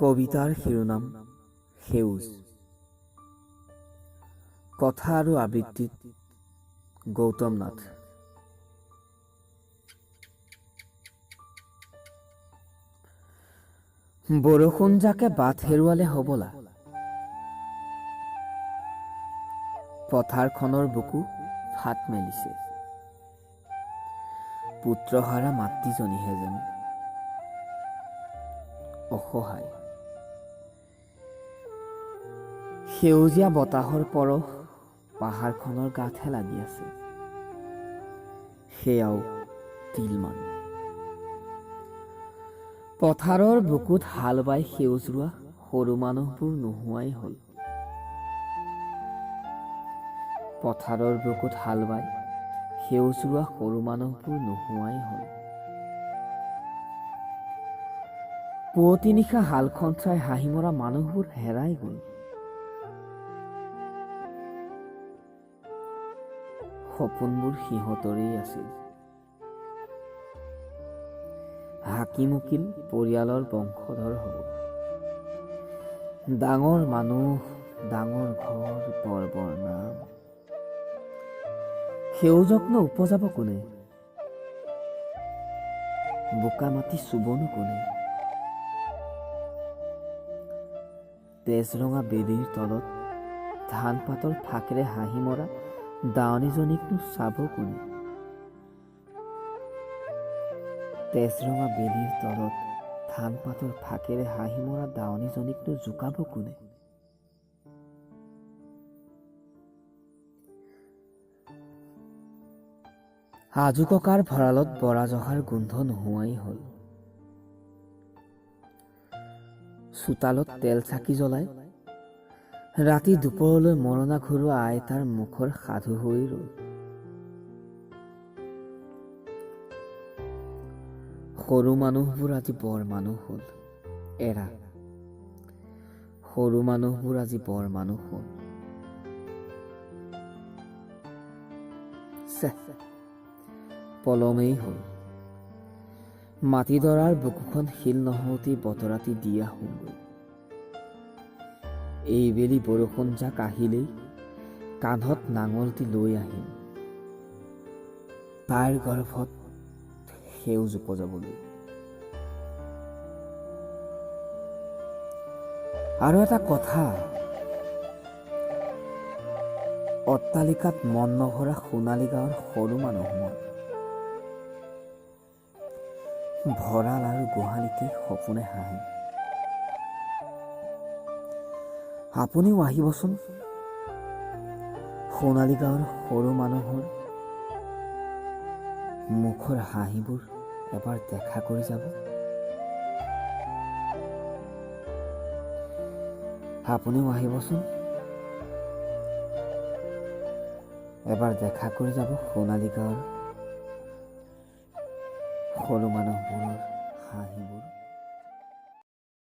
কবিতাৰ শিৰোনাম সেউজ। কথা আৰু আবৃত্তিত গৌতম নাথ। বৰষুণ জাকে বাট হেৰুৱালে হবলা, পথাৰখনৰ বুকু ফাট মেলিছে। পুত্ৰহাৰা মাতৃজনীহে যেন অসহায়। সেউজীয়া বতাহৰ পৰশ পাহাৰখনৰ গাতহে লাগি আছে, সেয়াও তিলমান। পথাৰৰ বুকুত হাল বাই সেউজ ৰোৱা সৰু মানুহবোৰ নোহোৱাই হ'ল। পথাৰৰ বুকুত হাল বাই সেউজ ৰোৱা সৰু মানুহবোৰ নোহোৱাই হ'ল। পুৱতি নিশা হালখন চাই হাঁহি মৰা মানুহবোৰ হেৰাই গ'ল। সপোনবোৰ সিহঁতৰেই আছিল। হাকিম উকিল পৰিয়ালৰ বংশধৰ হ'ব। ডাঙৰ মানুহ, ডাঙৰ ঘৰ, বৰ বৰ নাম। সেউজকনো উপজাব কোনে? বোকা মাটি চুবনো কোনে? তেজৰঙা বেলিৰ তলত ধান পাতৰ ফাকেৰে হাঁহি মৰা দাৱনীজনীকনো চাব কোনে? তেজৰঙা বেলিৰ তলত ধান পাতৰ ফাকেৰে হাঁহি মৰা দাৱনীজনীকনো জোকাব কোনে? আজু ককাৰ ভঁৰালত বৰা জহাৰ গোন্ধ নোহোৱাই হ'ল। চোতালত তেল চাকি জ্বলাই ৰাতি দুপৰলৈ মৰণা ঘূৰোৱা আইতাৰ মুখৰ সাধু হৈ ৰ'ল। সৰু মানুহবোৰ আজি বৰ মানুহ হ'ল। এৰা সৰু মানুহবোৰ আজি বৰ মানুহ হ'ল। পলমেই হ'ল। মাটিডৰাৰ বুকুখন শিল নহওঁতেই বতৰাটি দি আহোঁগৈ। এইবেলি বৰষুণ জাক আহিলেই কান্ধত নাঙলটি লৈ আহিম, তাইৰ গৰ্ভত সেউজ উপজাবলৈ। আৰু এটা কথা, অট্টালিকাত মন নভৰা সোণালী গাঁৱৰ সৰু মানুহ মই। ভঁৰাল আৰু গোহালিতে সপোনে হাঁহে। আপুনিও আহিবচোন সোণালী গাঁৱৰ সৰু মানুহৰ মুখৰ হাঁহিবোৰ এবাৰ দেখা কৰি যাব। আপুনিও আহিবচোন এবাৰ দেখা কৰি যাব সোণালী গাঁৱৰ সৰু মানুহবোৰৰ হাঁহিবোৰ।